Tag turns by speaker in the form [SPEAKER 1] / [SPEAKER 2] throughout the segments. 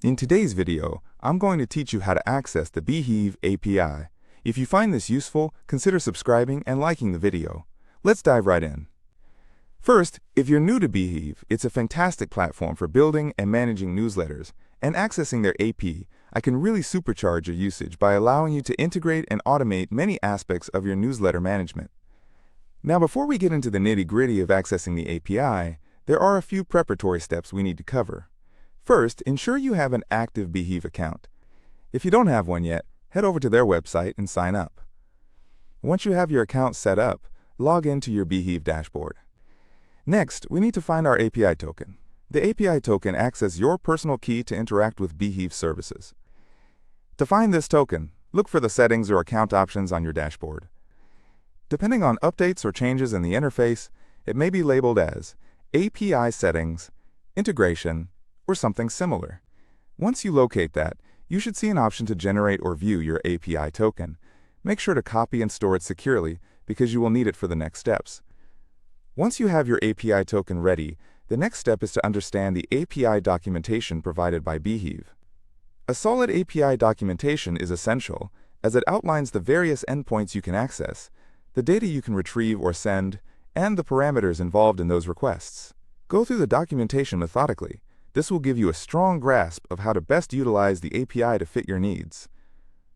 [SPEAKER 1] In today's video, I'm going to teach you how to access the Beehiiv API. If you find this useful, consider subscribing and liking the video. Let's dive right in. First, if you're new to Beehiiv, it's a fantastic platform for building and managing newsletters, and accessing their API can really supercharge your usage by allowing you to integrate and automate many aspects of your newsletter management. Now, before we get into the nitty-gritty of accessing the API, there are a few preparatory steps we need to cover. First, ensure you have an active Beehiiv account. If you don't have one yet, head over to their website and sign up. Once you have your account set up, log into your Beehiiv dashboard. Next, we need to find our API token. The API token acts as your personal key to interact with Beehiiv services. To find this token, look for the settings or account options on your dashboard. Depending on updates or changes in the interface, it may be labeled as API settings, integration, or something similar. Once you locate that, you should see an option to generate or view your API token. Make sure to copy and store it securely because you will need it for the next steps. Once you have your API token ready, the next step is to understand the API documentation provided by Beehiiv. A solid API documentation is essential as it outlines the various endpoints you can access, the data you can retrieve or send, and the parameters involved in those requests. Go through the documentation methodically. This will give you a strong grasp of how to best utilize the API to fit your needs.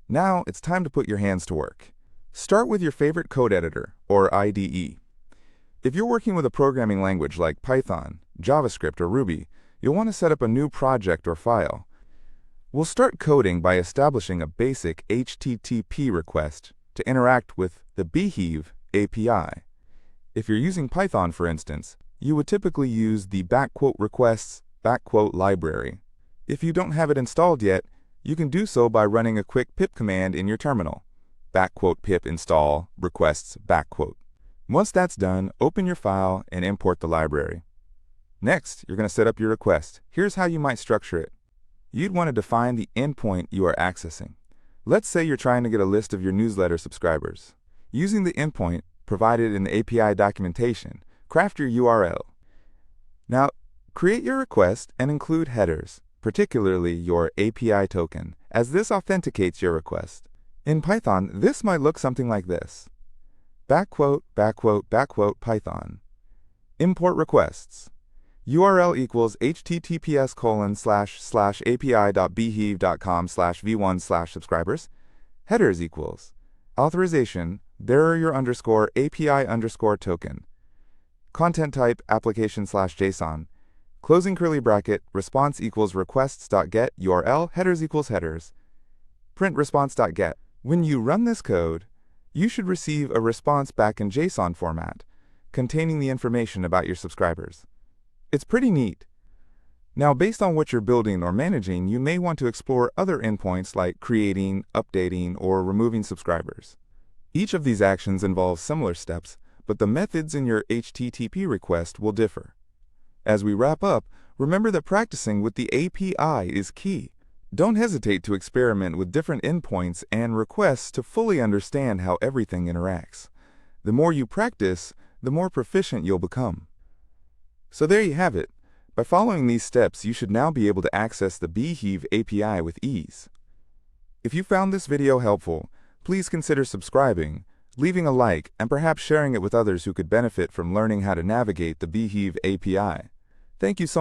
[SPEAKER 1] Now, it's time to put your hands to work. Start with your favorite code editor, or IDE. If you're working with a programming language like Python, JavaScript, or Ruby, you'll want to set up a new project or file. We'll start coding by establishing a basic HTTP request to interact with the Beehiiv API. If you're using Python, for instance, you would typically use the !requests !library. If you don't have it installed yet, you can do so by running a quick pip command in your terminal, !pip install requests !. Once that's done, open your file and import the library. Next, you're going to set up your request. Here's how you might structure it. You'd want to define the endpoint you are accessing. Let's say you're trying to get a list of your newsletter subscribers. Using the endpoint provided in the API documentation, craft your URL. Now, create your request and include headers, particularly your API token, as this authenticates your request. In Python, this might look something like this. Python. Import requests. URL equals https://api.beehiiv.com/v1/subscribers. Headers equals authorization, there your underscore API underscore token. Content type application/JSON. Closing curly bracket, response equals requests.get URL, headers equals headers. Print response.get. When you run this code, you should receive a response back in JSON format, containing the information about your subscribers. It's pretty neat. Now, based on what you're building or managing, you may want to explore other endpoints like creating, updating, or removing subscribers. Each of these actions involves similar steps, but the methods in your HTTP request will differ. As we wrap up, remember that practicing with the API is key. Don't hesitate to experiment with different endpoints and requests to fully understand how everything interacts. The more you practice, the more proficient you'll become. So there you have it. By following these steps, you should now be able to access the Beehiiv API with ease. If you found this video helpful, please consider subscribing, leaving a like, and perhaps sharing it with others who could benefit from learning how to navigate the Beehiiv API. Thank you so much.